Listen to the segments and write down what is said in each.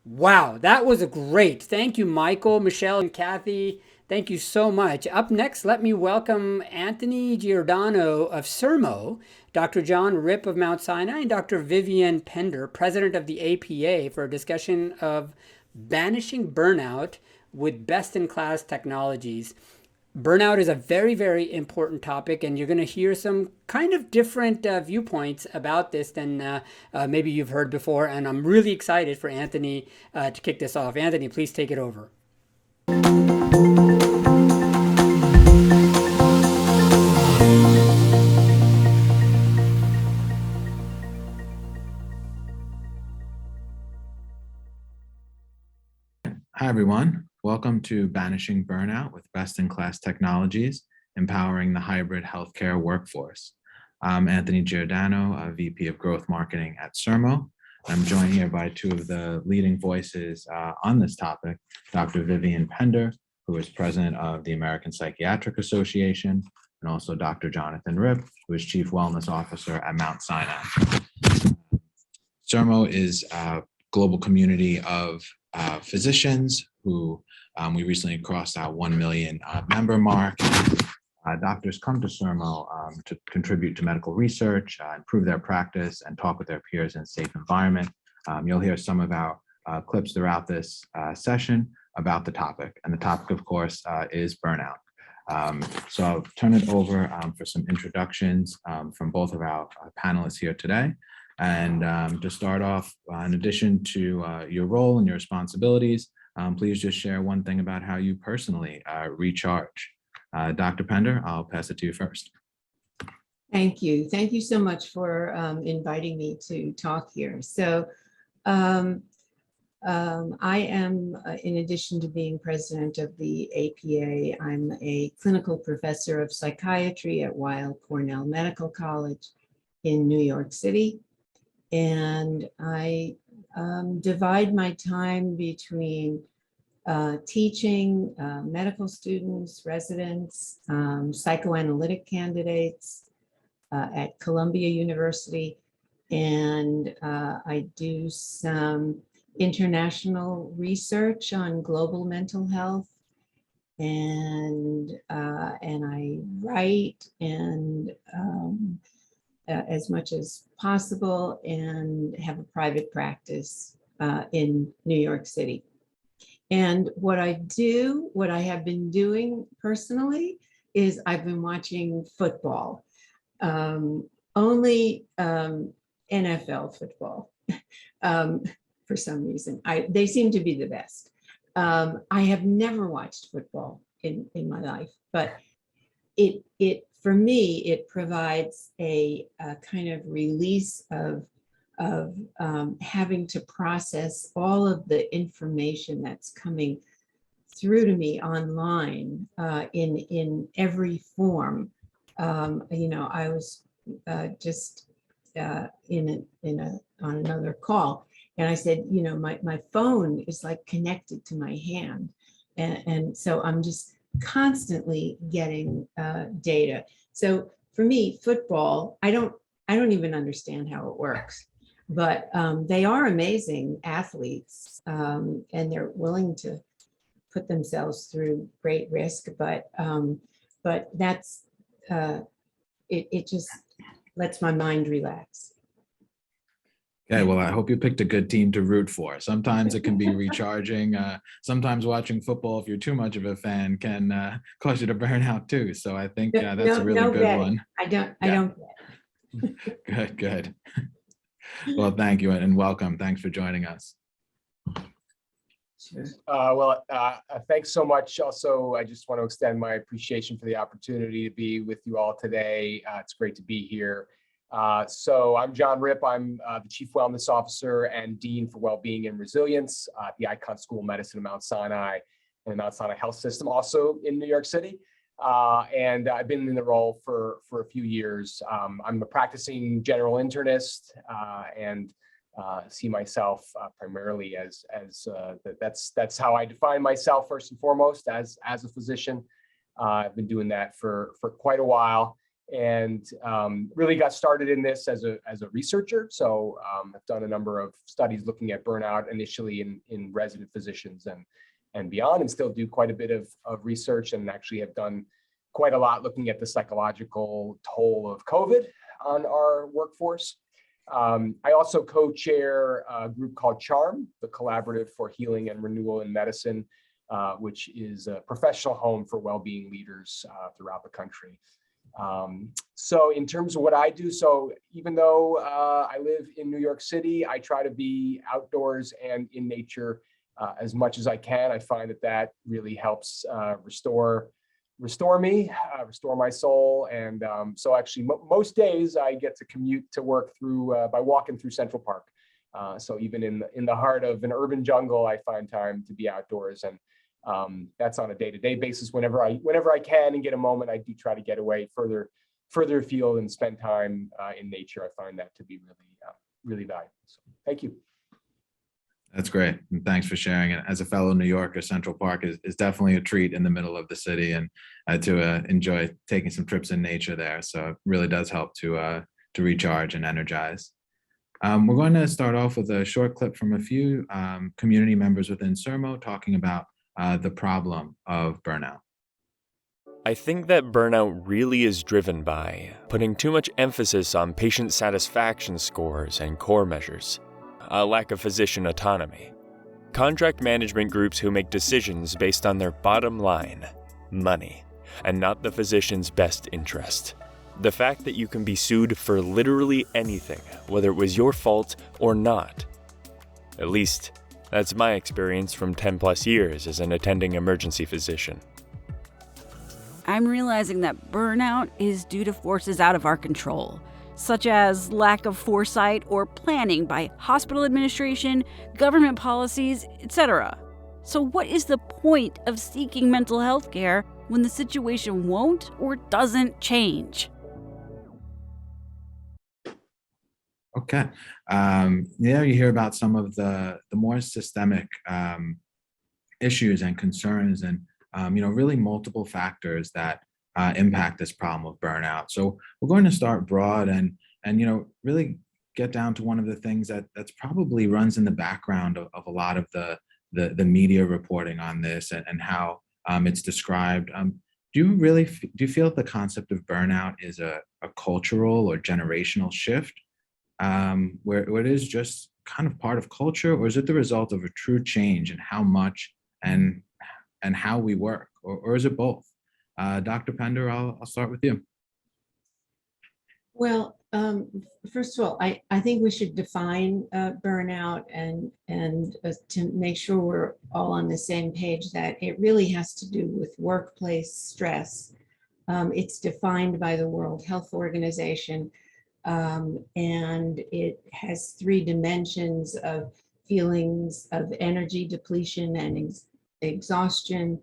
Wow, that was a great. Thank you, Michael, Michelle, and Kathy. Thank you so much. Up next, let me welcome Anthony Giordano of CERMO, Dr. John Ripp of Mount Sinai, and Dr. Vivian Pender, president of the APA, for a discussion of banishing burnout with best in class technologies. Burnout is a very, very important topic, and you're going to hear some kind of different viewpoints about this than maybe you've heard before. And I'm really excited for Anthony to kick this off. Anthony, please take it over. Hi, everyone. Welcome to Banishing Burnout with best-in-class technologies, empowering the hybrid healthcare workforce. I'm Anthony Giordano, a VP of Growth Marketing at CERMO. I'm joined here by two of the leading voices on this topic, Dr. Vivian Pender, who is president of the American Psychiatric Association, and also Dr. Jonathan Ripp, who is Chief Wellness Officer at Mount Sinai. CERMO is a global community of physicians who we recently crossed our 1 million member mark. Doctors come to CERMO to contribute to medical research, improve their practice, and talk with their peers in a safe environment. You'll hear some of our clips throughout this session about the topic. And the topic, of course, is burnout. So I'll turn it over for some introductions from both of our panelists here today. And to start off, in addition to your role and your responsibilities, please just share one thing about how you personally recharge. Dr. Pender, I'll pass it to you first. Thank you. Thank you so much for inviting me to talk here. So I am, in addition to being president of the APA, I'm a clinical professor of psychiatry at Weill Cornell Medical College in New York City. And I divide my time between teaching medical students, residents, psychoanalytic candidates at Columbia University, and I do some international research on global mental health, and I write and as much as possible, and have a private practice in New York City. And what I have been doing personally is I've been watching football, only NFL football for some reason. They seem to be the best. I have never watched football in my life, but it for me, it provides a kind of release of having to process all of the information that's coming through to me online in every form. I was just on another call, and I said, my phone is like connected to my hand, and so I'm just constantly getting data. So for me, football, I don't even understand how it works, but they are amazing athletes, and they're willing to put themselves through great risk. But that's it just lets my mind relax. Okay, well, I hope you picked a good team to root for. Sometimes it can be recharging. Sometimes watching football, if you're too much of a fan, can cause you to burn out too. So I think that's a really good one. I don't bet. Good. Well, thank you and welcome. Thanks for joining us. Sure. Thanks so much. Also, I just want to extend my appreciation for the opportunity to be with you all today. It's great to be here. So I'm John Ripp. I'm the Chief Wellness Officer and Dean for Wellbeing and Resilience at the Icahn School of Medicine at Mount Sinai and the Mount Sinai Health System, also in New York City. And I've been in the role for a few years. I'm a practicing general internist and see myself primarily as that's how I define myself first and foremost as a physician. I've been doing that for quite a while. and really got started in this as a researcher. So I've done a number of studies looking at burnout initially in resident physicians and beyond, and still do quite a bit of research, and actually have done quite a lot looking at the psychological toll of COVID on our workforce. I also co-chair a group called CHARM, the Collaborative for Healing and Renewal in Medicine, which is a professional home for well-being leaders throughout the country. So in terms of what I do, so even though I live in New York City, I try to be outdoors and in nature as much as I can. I find that really helps restore me, restore my soul. And so actually most days I get to commute to work by walking through Central Park. So even in the heart of an urban jungle, I find time to be outdoors, and that's on a day-to-day basis. Whenever I can and get a moment, I do try to get away further afield and spend time in nature. I find that to be really valuable. So thank you. That's great. And thanks for sharing it. As a fellow New Yorker, Central Park is definitely a treat in the middle of the city, and to enjoy taking some trips in nature there. So it really does help to recharge and energize. We're going to start off with a short clip from a few community members within SERMO talking about the problem of burnout. I think that burnout really is driven by putting too much emphasis on patient satisfaction scores and core measures, a lack of physician autonomy, contract management groups who make decisions based on their bottom line, money, and not the physician's best interest. The fact that you can be sued for literally anything, whether it was your fault or not. At least, that's my experience from 10 plus years as an attending emergency physician. I'm realizing that burnout is due to forces out of our control, such as lack of foresight or planning by hospital administration, government policies, etc. So what is the point of seeking mental health care when the situation won't or doesn't change? Okay. You hear about some of the more systemic issues and concerns, and really multiple factors that impact this problem of burnout. So we're going to start broad and really get down to one of the things that's probably runs in the background of a lot of the media reporting on this and how it's described. Do you feel that the concept of burnout is a cultural or generational shift, where it is just kind of part of culture, or is it the result of a true change in how much and how we work, or is it both? Dr. Pender, I'll start with you. Well, first of all, I think we should define burnout and to make sure we're all on the same page, that it really has to do with workplace stress. It's defined by the World Health Organization, and it has 3 dimensions of feelings of energy depletion and exhaustion,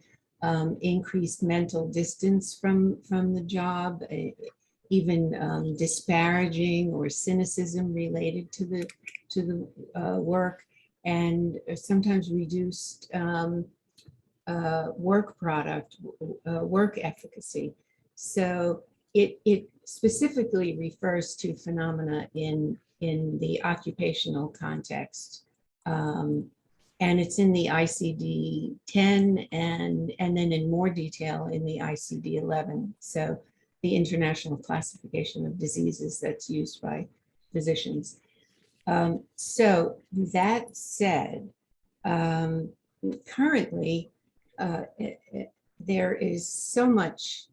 increased mental distance from the job, even disparaging or cynicism related to the work, and sometimes reduced work product, work efficacy. So it specifically refers to phenomena in the occupational context. And it's in the ICD-10 and then in more detail in the ICD-11. So the International Classification of Diseases that's used by physicians. So that said, currently there is so much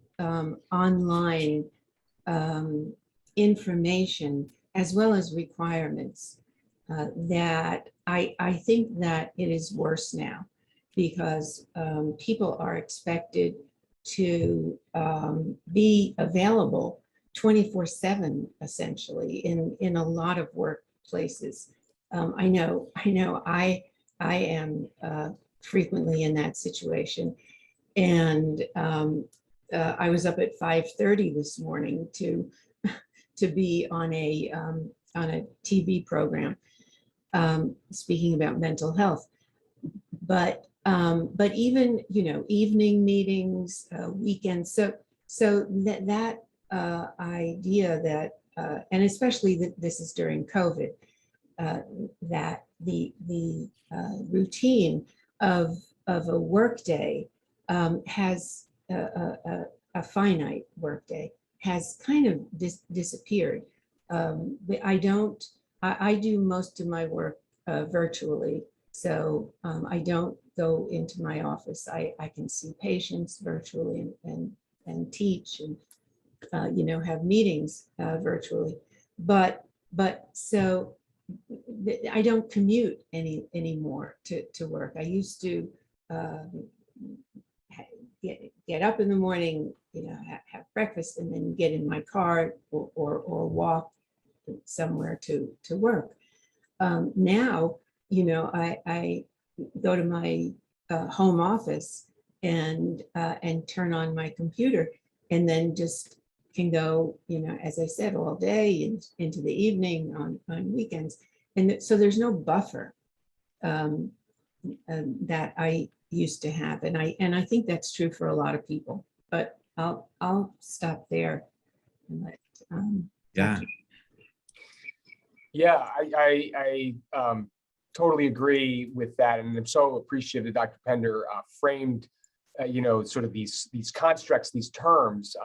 online information as well as requirements that I think that it is worse now, because people are expected to be available 24/7 essentially in a lot of workplaces. I know I am frequently in that situation, and I was up at 5:30 this morning to be on a TV program speaking about mental health. But even evening meetings, weekends, so that idea that, and especially that this is during COVID, that the routine of a workday has a finite workday has kind of disappeared. I do most of my work virtually, so I don't go into my office. I can see patients virtually and teach and have meetings virtually, but so I don't commute anymore to work. I used to get up in the morning, have breakfast, and then get in my car or walk somewhere to work. Now, I go to my home office and turn on my computer, and then just can go, as I said, all day and into the evening on weekends. And so there's no buffer that I used to have. And I think that's true for a lot of people, but I'll stop there and let, Yeah. Yeah, I totally agree with that. And I'm so appreciative that Dr. Pender framed sort of these constructs, these terms.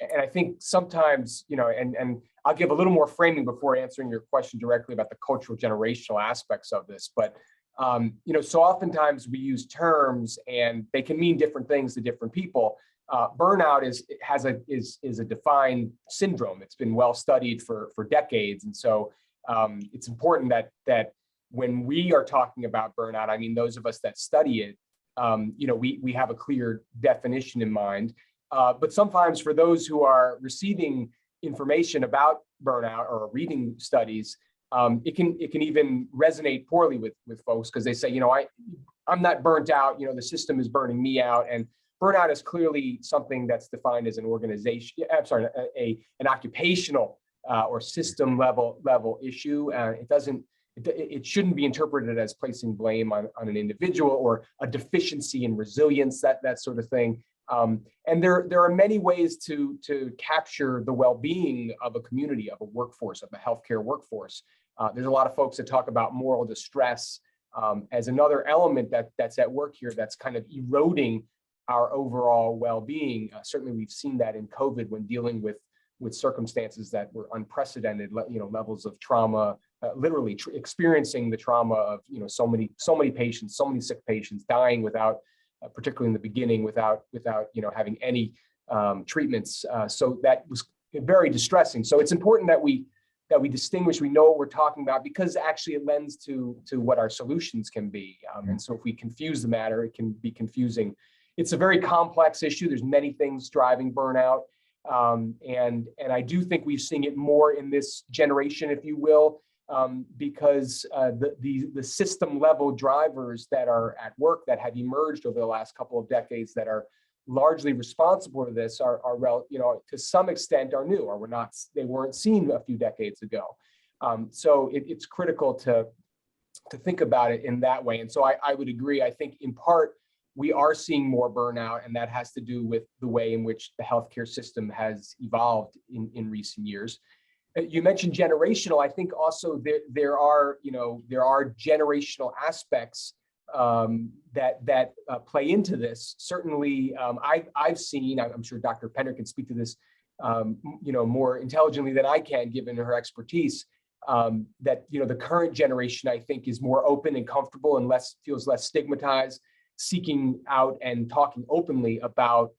And I think sometimes, and I'll give a little more framing before answering your question directly about the cultural generational aspects of this. But, so oftentimes we use terms and they can mean different things to different people. Burnout is a defined syndrome. It's been well studied for decades. And so it's important that when we are talking about burnout, I mean, those of us that study it, we have a clear definition in mind. But sometimes for those who are receiving information about burnout or reading studies, it can even resonate poorly with folks because they say, I'm not burnt out, the system is burning me out. And burnout is clearly something that's defined as an organization, an occupational or system level issue. It shouldn't be interpreted as placing blame on an individual or a deficiency in resilience, that sort of thing. And there are many ways to capture the well-being of a community, of a workforce, of a healthcare workforce. There's a lot of folks that talk about moral distress as another element that's at work here that's kind of eroding our overall well-being. Certainly, we've seen that in COVID when dealing with circumstances that were unprecedented, levels of trauma, literally experiencing the trauma of so many patients, so many sick patients dying without, particularly in the beginning, without having any treatments. So that was very distressing. So it's important that we distinguish, we know what we're talking about, because actually it lends to what our solutions can be. And so if we confuse the matter, it can be confusing. It's a very complex issue. There's many things driving burnout. And I do think we've seen it more in this generation, if you will, because the system level drivers that are at work that have emerged over the last couple of decades that are largely responsible for this are to some extent are new, or they weren't seen a few decades ago. So it's critical to think about it in that way. And so I would agree. I think in part, we are seeing more burnout, and that has to do with the way in which the healthcare system has evolved in recent years. You mentioned generational. I think also there are generational aspects that play into this. Certainly, I've seen. I'm sure Dr. Pender can speak to this, more intelligently than I can, given her expertise. That the current generation, I think, is more open and comfortable and feels less stigmatized, seeking out and talking openly about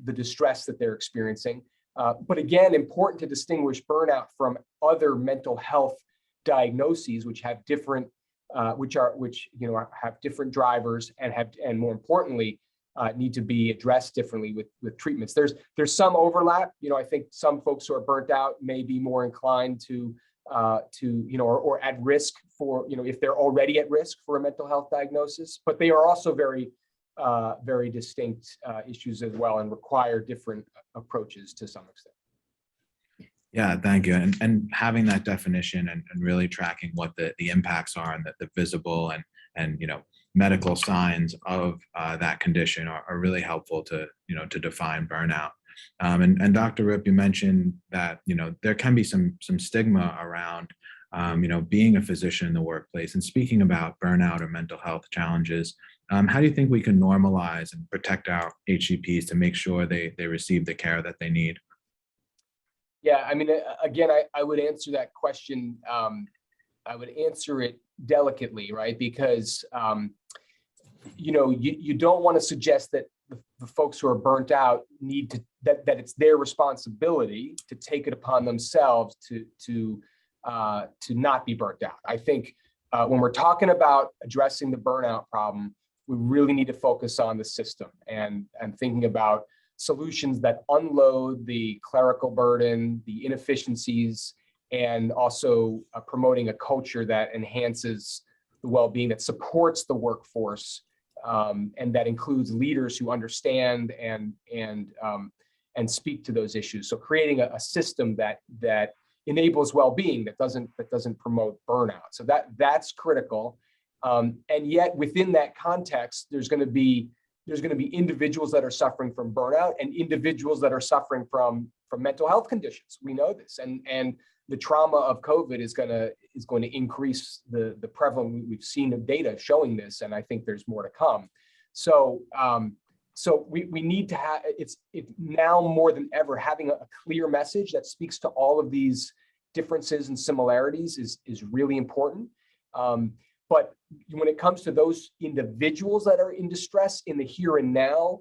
the distress that they're experiencing. But again, important to distinguish burnout from other mental health diagnoses, which have different, have different drivers and more importantly, need to be addressed differently with treatments. There's some overlap. I think some folks who are burnt out may be more inclined to or at risk for, if they're already at risk for a mental health diagnosis, but they are also very distinct issues as well and require different approaches to some extent. Yeah, thank you. And having that definition and really tracking what the impacts are and the visible and medical signs of that condition are really helpful to define burnout. And Dr. Rip, you mentioned that, there can be some stigma around, being a physician in the workplace, and speaking about burnout or mental health challenges. How do you think we can normalize and protect our HCPs to make sure they receive the care that they need? Yeah, I mean, again, I would answer that question. I would answer it delicately, right? Because, you don't want to suggest that the folks who are burnt out need to, that it's their responsibility to take it upon themselves to not be burnt out. I think when we're talking about addressing the burnout problem, we really need to focus on the system and thinking about solutions that unload the clerical burden, the inefficiencies, and also promoting a culture that enhances the well-being, that supports the workforce, and that includes leaders who understand and speak to those issues. So creating a system that enables well-being, that doesn't promote burnout. So that's critical. And yet within that context, there's going to be individuals that are suffering from burnout and individuals that are suffering from mental health conditions. We know this, and the trauma of COVID is going to increase the prevalence. We've seen the data showing this, and I think there's more to come. So we need to have, it's now more than ever, having a clear message that speaks to all of these differences and similarities is really important. But when it comes to those individuals that are in distress in the here and now,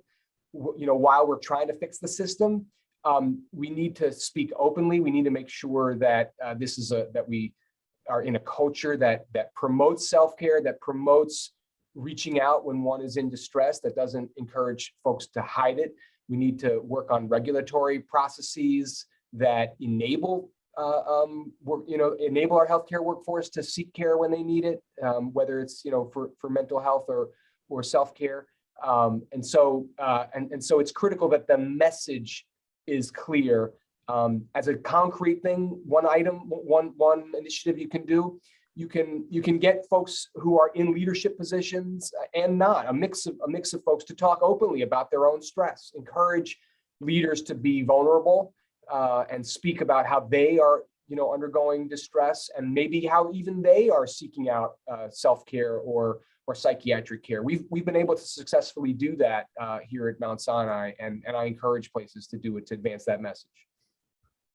while we're trying to fix the system, we need to speak openly. We need to make sure that that we are in a culture that promotes self-care, that promotes reaching out when one is in distress, that doesn't encourage folks to hide it. We need to work on regulatory processes that enable our healthcare workforce to seek care when they need it, whether it's for mental health or self-care. And so it's critical that the message is clear. As a concrete thing, one initiative you can do, you can get folks who are in leadership positions and not, a mix of folks, to talk openly about their own stress. Encourage leaders to be vulnerable and speak about how they are undergoing distress, and maybe how even they are seeking out self-care or psychiatric care. We've been able to successfully do that here at Mount Sinai, and I encourage places to do it to advance that message.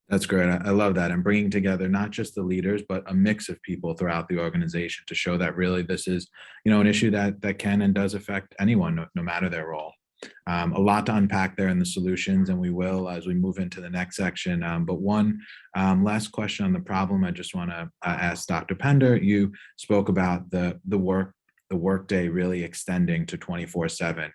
That's great. I love that. And bringing together not just the leaders, but a mix of people throughout the organization to show that really this is, an issue that can and does affect anyone, no matter their role. A lot to unpack there in the solutions, and we will as we move into the next section. But one last question on the problem, I just want to ask Dr. Pender. You spoke about the workday really extending to 24/7,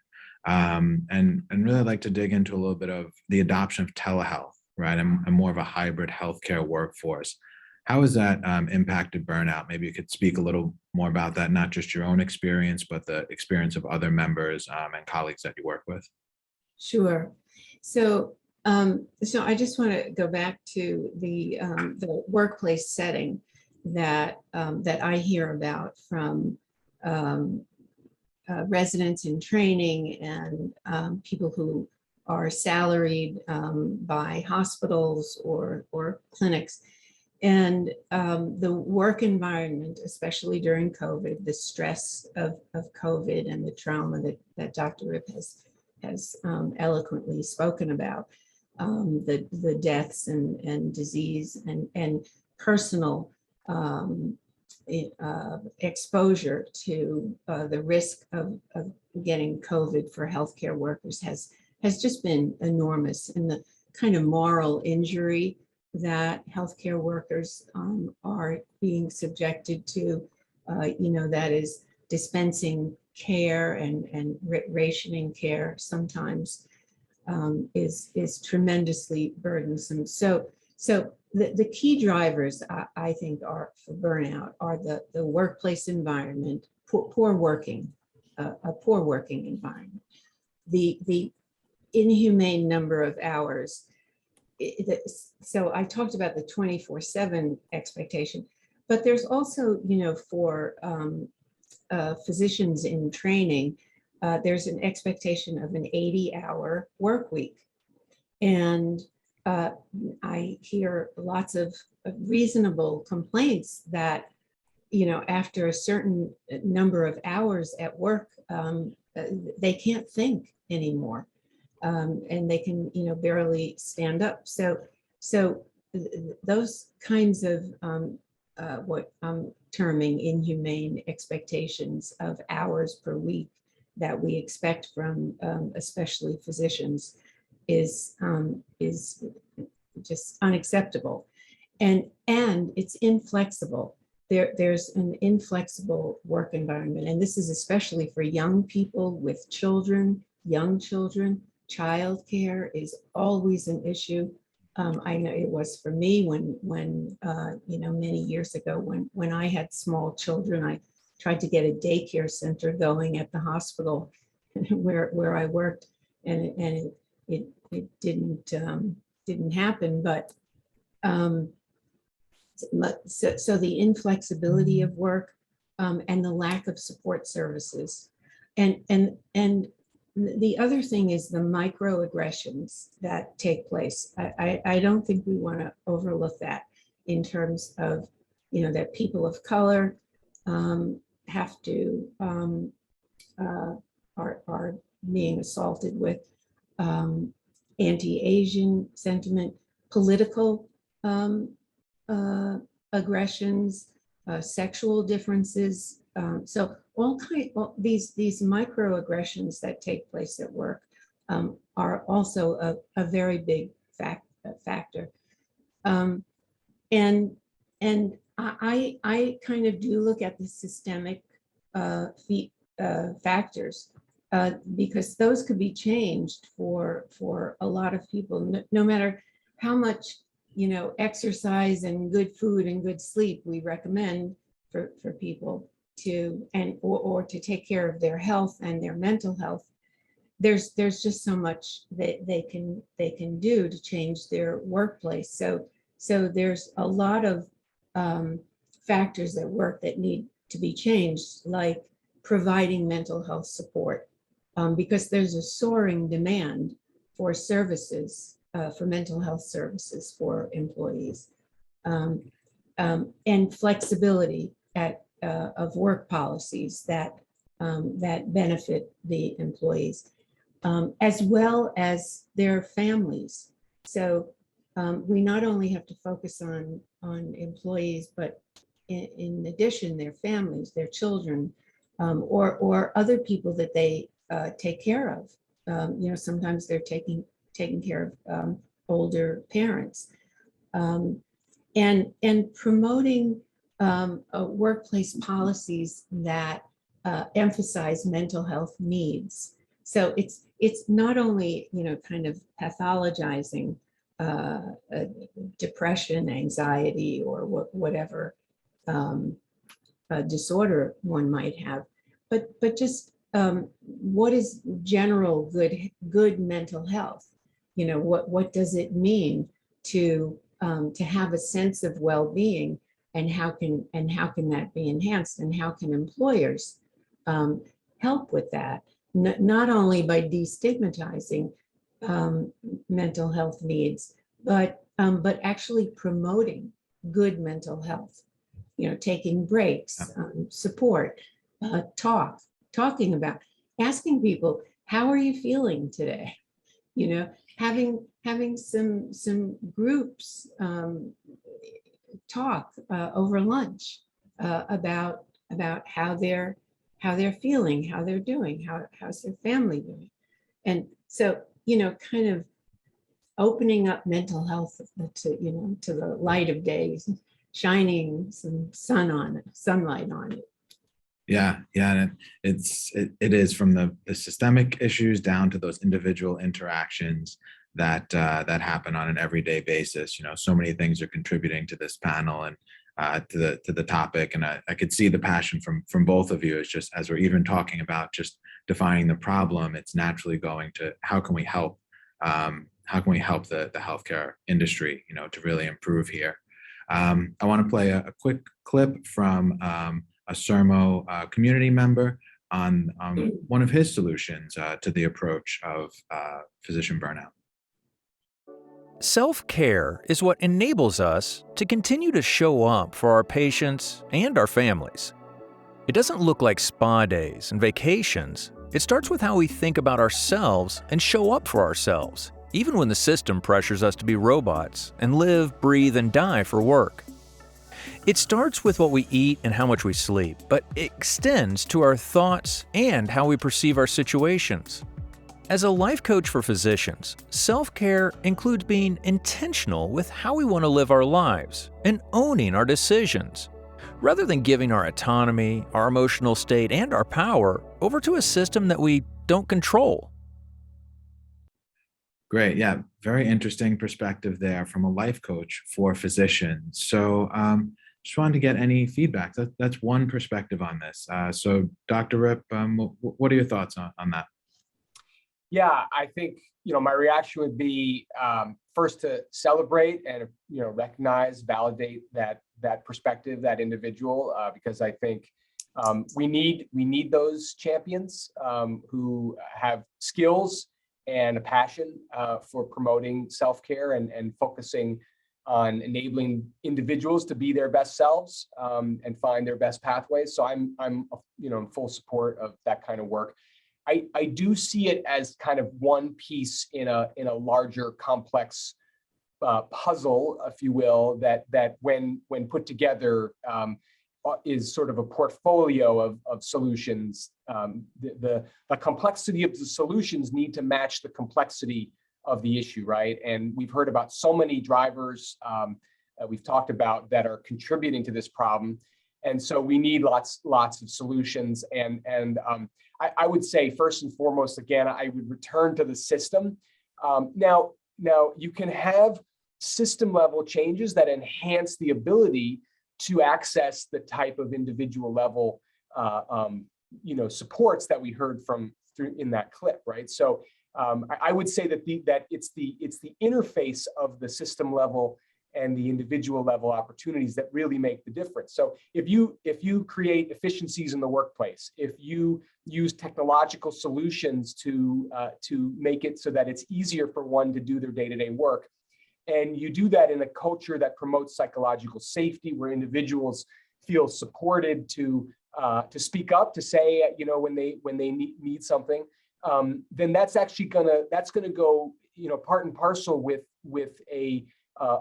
and really like to dig into a little bit of the adoption of telehealth, right, and more of a hybrid healthcare workforce. How has that impacted burnout? Maybe you could speak a little more about that, not just your own experience, but the experience of other members and colleagues that you work with. Sure. So I just want to go back to the workplace setting that I hear about from residents in training and people who are salaried by hospitals or clinics. And the work environment, especially during COVID, the stress of COVID and the trauma that Dr. Rip has eloquently spoken about, the deaths and disease and personal exposure to the risk of getting COVID for healthcare workers has just been enormous, and the kind of moral injury that healthcare workers are being subjected to, that is dispensing care and rationing care sometimes is tremendously burdensome. So the key drivers I think are for burnout are the workplace environment, a poor working environment, the inhumane number of hours. So I talked about the 24/7 expectation, but there's also, for physicians in training, there's an expectation of an 80-hour work week. And I hear lots of reasonable complaints that, after a certain number of hours at work, they can't think anymore. And they can, barely stand up. So those kinds of what I'm terming inhumane expectations of hours per week that we expect from especially physicians is just unacceptable. And it's inflexible. There's an inflexible work environment. And this is especially for young people with children, young children. Childcare is always an issue. I know it was for me when many years ago when I had small children. I tried to get a daycare center going at the hospital where I worked, and it didn't happen. But so the inflexibility of work, and the lack of support services, and the other thing is the microaggressions that take place. I don't think we want to overlook that in terms of, that people of color have to are being assaulted with anti-Asian sentiment, political aggressions, sexual differences. So these microaggressions that take place at work are also a very big factor. And I kind of do look at the systemic factors, because those could be changed for a lot of people, no matter how much exercise and good food and good sleep we recommend for people to or to take care of their health and their mental health. There's just so much that they can do to change their workplace. So there's a lot of factors at work that need to be changed, like providing mental health support, because there's a soaring demand for services, for mental health services for employees, and flexibility of work policies that benefit the employees, as well as their families. So we not only have to focus on employees, but in addition, their families, their children, or other people that they take care of. Sometimes they're taking care of older parents, and promoting workplace policies that emphasize mental health needs. So it's not only kind of pathologizing depression, anxiety, or whatever disorder one might have, but just what is general good mental health? What does it mean to have a sense of well-being, and how can that be enhanced, and how can employers help with that? Not only by destigmatizing mental health needs, but actually promoting good mental health. Taking breaks, support, talking about, asking people, how are you feeling today? Having some groups talk over lunch about how they're feeling, how they're doing, how's their family doing. And so, kind of opening up mental health to the light of day, shining some sunlight on it. Yeah, and it is from the systemic issues down to those individual interactions that happen on an everyday basis. So many things are contributing to this panel and to the topic, and I could see the passion from both of you. It's just, as we're even talking about just defining the problem, it's naturally going to how can we help the healthcare industry, to really improve here. I want to play a quick clip from a Sermo community member on one of his solutions to the approach of physician burnout. Self-care is what enables us to continue to show up for our patients and our families. It doesn't look like spa days and vacations. It starts with how we think about ourselves and show up for ourselves, even when the system pressures us to be robots and live, breathe, and die for work. It starts with what we eat and how much we sleep, but it extends to our thoughts and how we perceive our situations. As a life coach for physicians, self-care includes being intentional with how we want to live our lives and owning our decisions, rather than giving our autonomy, our emotional state, and our power over to a system that we don't control. Great. Yeah. Very interesting perspective there from a life coach for physicians. So just wanted to get any feedback. That's one perspective on this. So Dr. Rip, what are your thoughts on that? Yeah, I think, my reaction would be first to celebrate and, recognize, validate that perspective, that individual, because I think we need those champions who have skills and a passion for promoting self-care and focusing on enabling individuals to be their best selves and find their best pathways. So I'm in full support of that kind of work. I do see it as kind of one piece in a larger complex puzzle, if you will, that when put together is sort of a portfolio of solutions. The complexity of the solutions need to match the complexity of the issue, right? And we've heard about so many drivers that we've talked about that are contributing to this problem. And so we need lots of solutions. And I would say first and foremost, again, I would return to the system. Now you can have system level changes that enhance the ability to access the type of individual level supports that we heard through in that clip, right? So I would say that it's the interface of the system level and the individual level opportunities that really make the difference. So if you create efficiencies in the workplace, if you use technological solutions to make it so that it's easier for one to do their day-to-day work, and you do that in a culture that promotes psychological safety, where individuals feel supported to speak up, to say, when they need something, then that's gonna go, part and parcel with a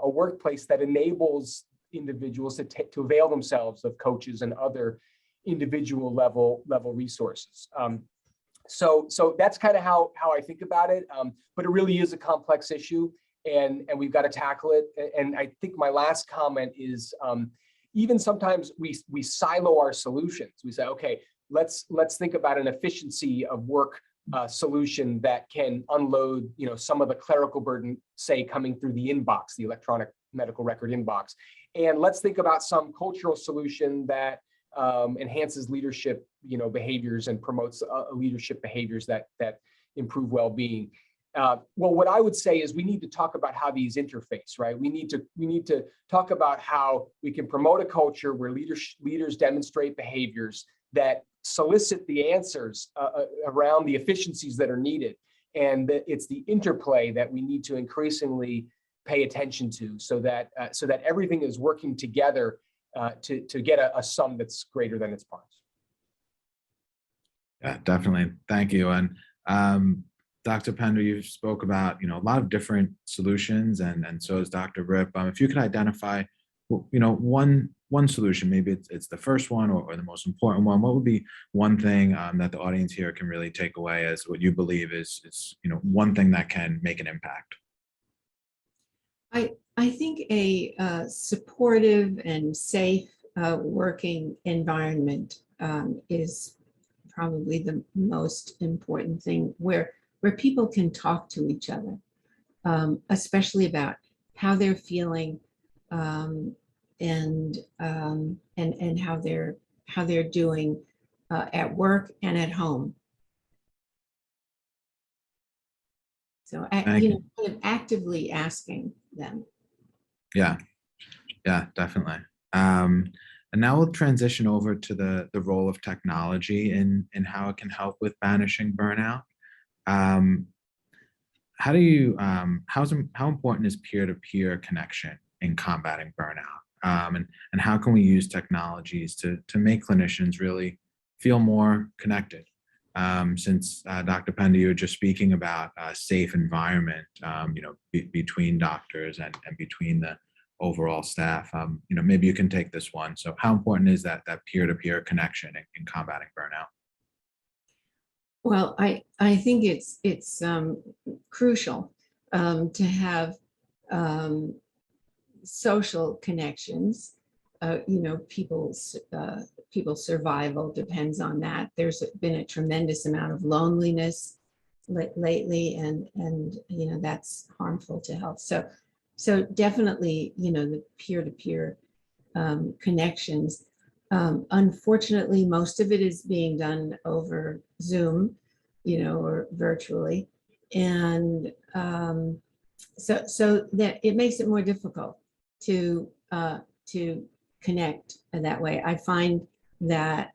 workplace that enables individuals to avail themselves of coaches and other individual level resources. So that's kind of how I think about it. But it really is a complex issue, and we've got to tackle it. And I think my last comment is, even sometimes we silo our solutions. We say, okay, let's think about an efficiency of work solution that can unload, some of the clerical burden, say, coming through the inbox, the electronic medical record inbox. And let's think about some cultural solution that enhances leadership, behaviors and promotes leadership behaviors that improve well-being. Well, what I would say is we need to talk about how these interface, right? We need to talk about how we can promote a culture where leaders demonstrate behaviors that solicit the answers around the efficiencies that are needed. And it's the interplay that we need to increasingly pay attention to, so that everything is working together to get a sum that's greater than its parts. Yeah, definitely. Thank you. And Dr. Pender, you spoke about, a lot of different solutions, and so is Dr. Rip. If you could identify, one solution, maybe it's the first one or the most important one, what would be one thing that the audience here can really take away as what you believe is one thing that can make an impact? I think a supportive and safe working environment is probably the most important thing, where people can talk to each other, especially about how they're feeling and how they're doing at work and at home. So kind of actively asking them. Yeah, definitely. And now we'll transition over to the role of technology and how it can help with banishing burnout. how do you how important is peer-to-peer connection in combating burnout? And how can we use technologies to make clinicians really feel more connected? Since Dr. Penda, you were just speaking about a safe environment, between doctors and between the overall staff. Maybe you can take this one. So how important is that peer-to-peer connection in combating burnout? Well, I think it's crucial to have social connections. People's survival depends on that. There's been a tremendous amount of loneliness lately, and that's harmful to health. So definitely, the peer-to-peer connections. Unfortunately, most of it is being done over Zoom, or virtually, and so that it makes it more difficult to connect that way. I find that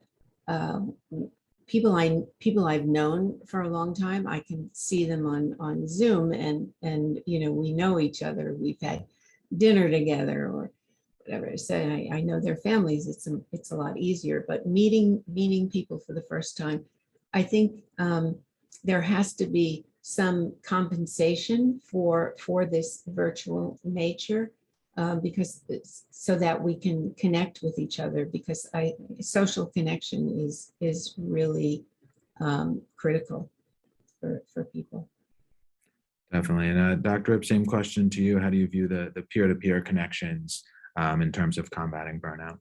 people I've known for a long time, I can see them on Zoom, and we know each other. We've had dinner together or whatever. So I know their families. It's a lot easier. But meeting people for the first time, I think there has to be some compensation for this virtual nature, because so that we can connect with each other, because social connection is really critical for people. Definitely. And Dr. Ip, same question to you. How do you view the peer-to-peer connections in terms of combating burnout?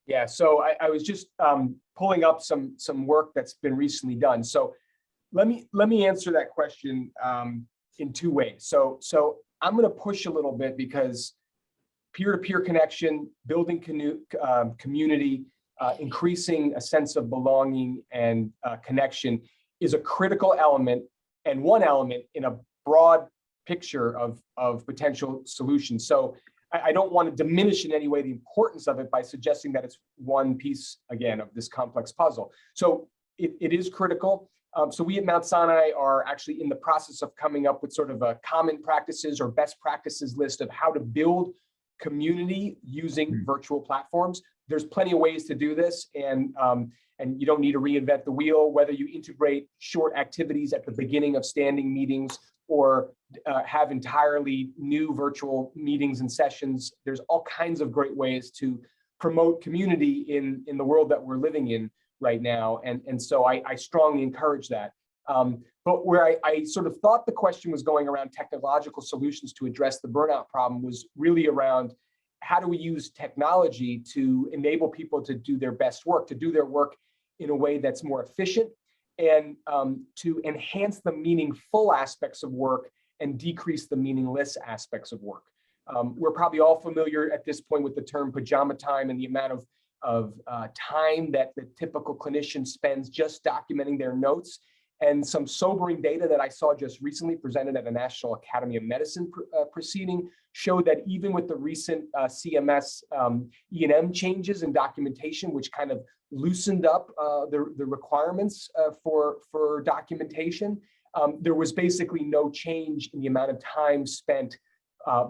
Yeah, so I was just pulling up some work that's been recently done. So let me answer that question in two ways. So I'm going to push a little bit, because peer-to-peer connection, building community, increasing a sense of belonging and connection is a critical element, and one element in a broad picture of potential solutions. So I don't want to diminish in any way the importance of it by suggesting that it's one piece, again, of this complex puzzle. So it is critical. So we at Mount Sinai are actually in the process of coming up with sort of a common practices or best practices list of how to build community using virtual platforms. There's plenty of ways to do this, and you don't need to reinvent the wheel, whether you integrate short activities at the beginning of standing meetings or have entirely new virtual meetings and sessions. There's all kinds of great ways to promote community in the world that we're living in right now. And so I strongly encourage that. But where I sort of thought the question was going around technological solutions to address the burnout problem was really around how do we use technology to enable people to do their best work, to do their work in a way that's more efficient, and to enhance the meaningful aspects of work and decrease the meaningless aspects of work. We're probably all familiar at this point with the term pajama time and the amount of time that the typical clinician spends just documenting their notes. And some sobering data that I saw just recently presented at a National Academy of Medicine proceeding showed that even with the recent CMS E&M changes in documentation, which kind of loosened up the requirements for documentation, there was basically no change in the amount of time spent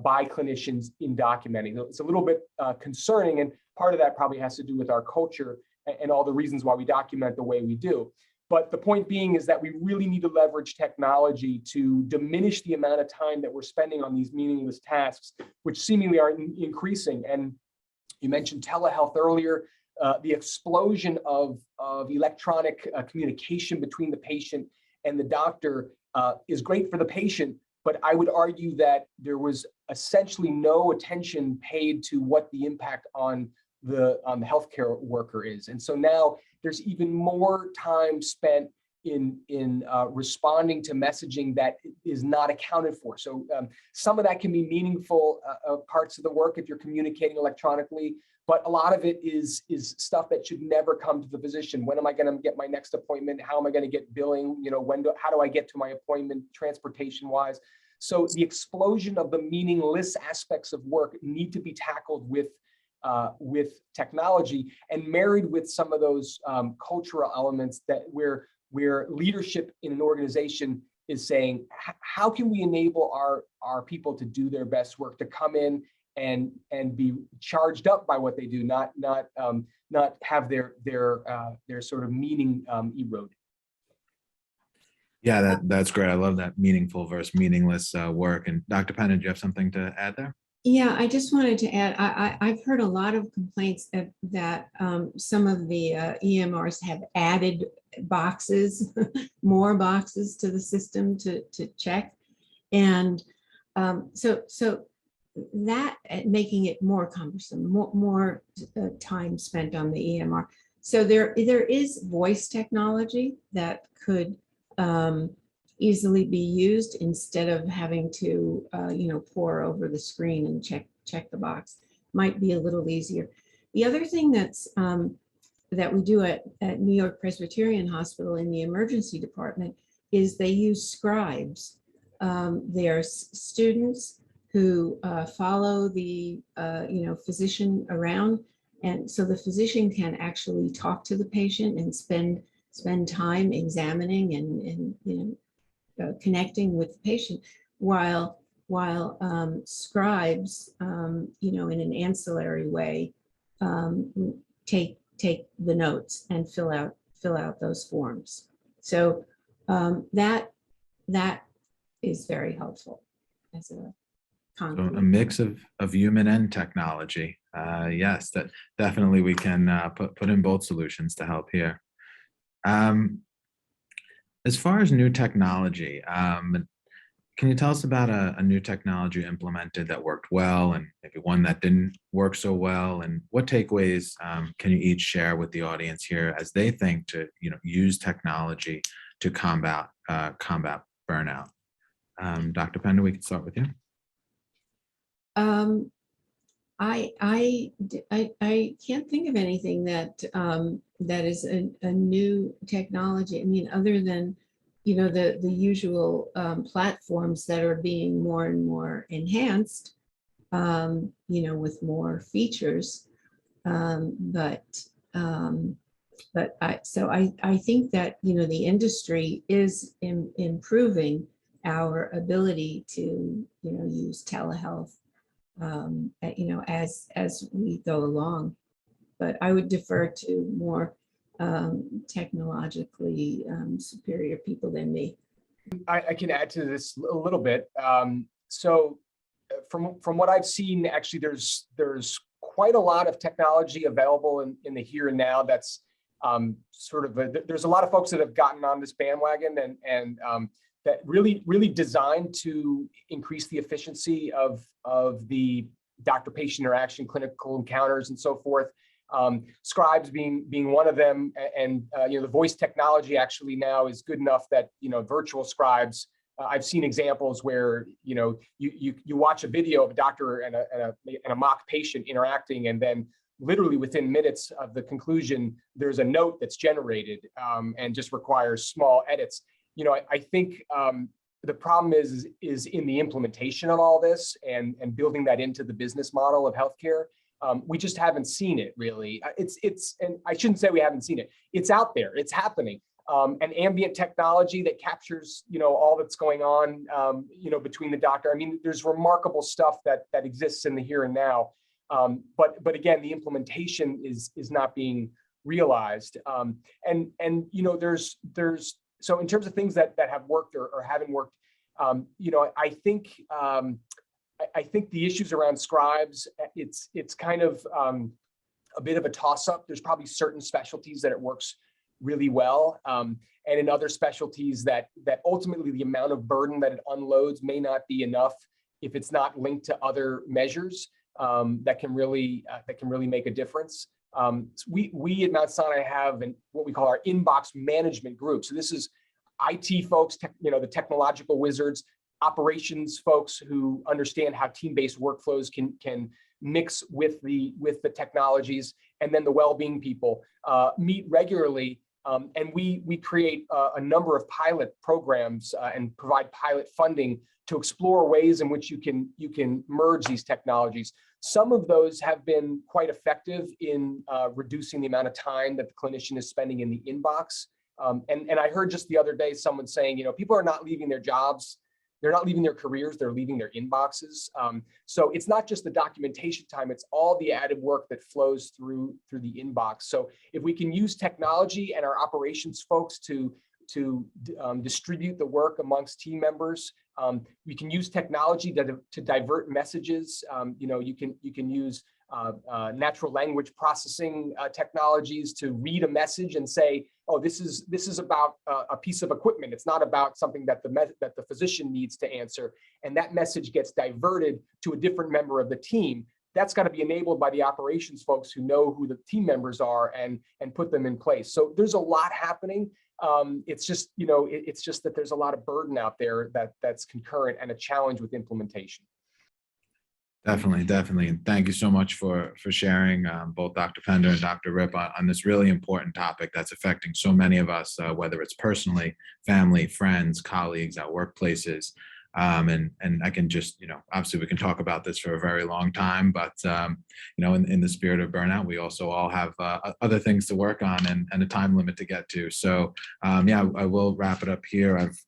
by clinicians in documenting. It's a little bit concerning, and part of that probably has to do with our culture and all the reasons why we document the way we do. But the point being is that we really need to leverage technology to diminish the amount of time that we're spending on these meaningless tasks, which seemingly are increasing. And you mentioned telehealth earlier. The explosion of electronic communication between the patient and the doctor is great for the patient, but I would argue that there was essentially no attention paid to what the impact on the healthcare worker is. And so now there's even more time spent in responding to messaging that is not accounted for. So some of that can be meaningful parts of the work if you're communicating electronically, but a lot of it is stuff that should never come to the physician. When am I going to get my next appointment? How am I going to get billing? How do I get to my appointment transportation wise? So the explosion of the meaningless aspects of work need to be tackled with technology and married with some of those cultural elements that where where leadership in an organization is saying, how can we enable our people to do their best work, to come in and be charged up by what they do, not have their sort of meaning eroded. Yeah, that's great. I love that meaningful versus meaningless work. And Dr. Penna, do you have something to add there? Yeah, I just wanted to add, I've heard a lot of complaints that some of the EMRs have added boxes, more boxes to the system to check. And so that making it more cumbersome, more time spent on the EMR. So there is voice technology that could easily be used instead of having to pour over the screen and check the box. Might be a little easier. The other thing that's that we do at New York Presbyterian Hospital in the emergency department is they use scribes. They're students who follow the physician around, and so the physician can actually talk to the patient and spend time examining and connecting with the patient, while scribes, in an ancillary way, take the notes and fill out those forms. So that is very helpful as a concrete. So a mix of human and technology. Yes, that definitely we can put in both solutions to help here. As far as new technology, can you tell us about a new technology you implemented that worked well, and maybe one that didn't work so well? And what takeaways can you each share with the audience here as they think to use technology to combat burnout? Dr. Penda, we can start with you. I can't think of anything that is a new technology. I mean, other than the usual platforms that are being more and more enhanced, with more features. But I think that the industry is improving our ability to use telehealth as we go along. But I would defer to more technologically superior people than me. I can add to this a little bit. So from what I've seen, actually, there's quite a lot of technology available in the here and now. That's there's a lot of folks that have gotten on this bandwagon and that really designed to increase the efficiency of the doctor-patient interaction, clinical encounters, and so forth. Scribes being one of them, and the voice technology actually now is good enough that virtual scribes. I've seen examples where you watch a video of a doctor and a mock patient interacting, and then literally within minutes of the conclusion, there's a note that's generated and just requires small edits. I think the problem is in the implementation of all this and building that into the business model of healthcare. We just haven't seen it really. And I shouldn't say we haven't seen it. It's out there. It's happening. And ambient technology that captures all that's going on between the doctor. I mean, there's remarkable stuff that exists in the here and now. But again, the implementation is not being realized. There's so in terms of things that have worked or haven't worked, I think the issues around scribes, it's kind of a bit of a toss-up. There's probably certain specialties that it works really well, and in other specialties that ultimately the amount of burden that it unloads may not be enough if it's not linked to other measures that can really make a difference. We at Mount Sinai have what we call our inbox management group. So this is IT folks, the technological wizards, operations folks who understand how team-based workflows can mix with the technologies, and then the well-being people meet regularly, and we create a number of pilot programs and provide pilot funding to explore ways in which you can merge these technologies. Some of those have been quite effective in reducing the amount of time that the clinician is spending in the inbox. And I heard just the other day someone saying, people are not leaving their jobs. They're not leaving their careers, they're leaving their inboxes. So it's not just the documentation time, it's all the added work that flows through the inbox. So if we can use technology and our operations folks to distribute the work amongst team members, we can use technology to divert messages. You can use natural language processing technologies to read a message and say, oh, this is about a piece of equipment. It's not about something that the physician needs to answer. And that message gets diverted to a different member of the team. That's got to be enabled by the operations folks who know who the team members are and put them in place. So there's a lot happening. It's just that there's a lot of burden out there that's concurrent and a challenge with implementation. Definitely. And thank you so much for sharing, both Dr. Pender and Dr. Rip, on this really important topic that's affecting so many of us, whether it's personally, family, friends, colleagues, at workplaces. And I can just, obviously we can talk about this for a very long time, but, in the spirit of burnout, we also all have other things to work on and a time limit to get to. So I will wrap it up here. I've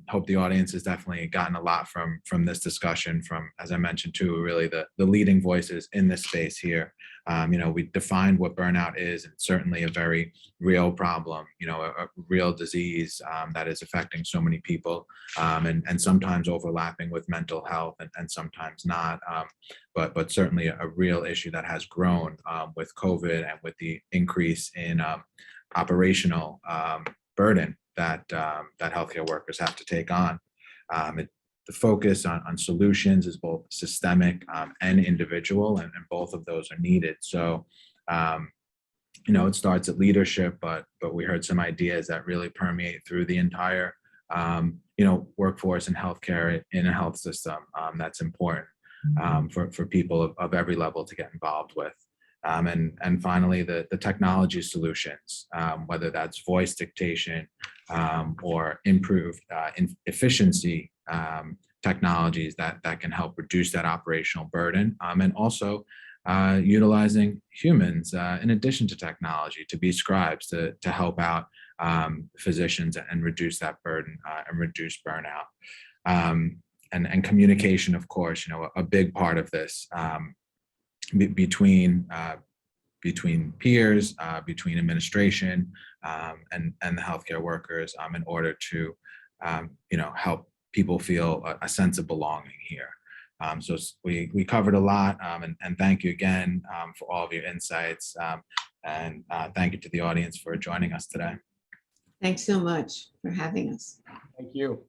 hope the audience has definitely gotten a lot from this discussion, from, as I mentioned too, really the leading voices in this space here. We defined what burnout is, and certainly a very real problem, a real disease that is affecting so many people, and sometimes overlapping with mental health and sometimes not, but certainly a real issue that has grown with COVID and with the increase in operational burden that healthcare workers have to take on. The focus on solutions is both systemic and individual, and both of those are needed. So, it starts at leadership, but we heard some ideas that really permeate through the entire, workforce and healthcare in a health system. That's important for people of every level to get involved with. And finally, the technology solutions, whether that's voice dictation or improved efficiency technologies that can help reduce that operational burden, and also utilizing humans in addition to technology to be scribes to help out physicians and reduce that burden and reduce burnout. And communication, of course, a big part of this. Between peers, between administration and the healthcare workers, in order to help people feel a sense of belonging here. So we covered a lot, and thank you again for all of your insights, and thank you to the audience for joining us today. Thanks so much for having us. Thank you.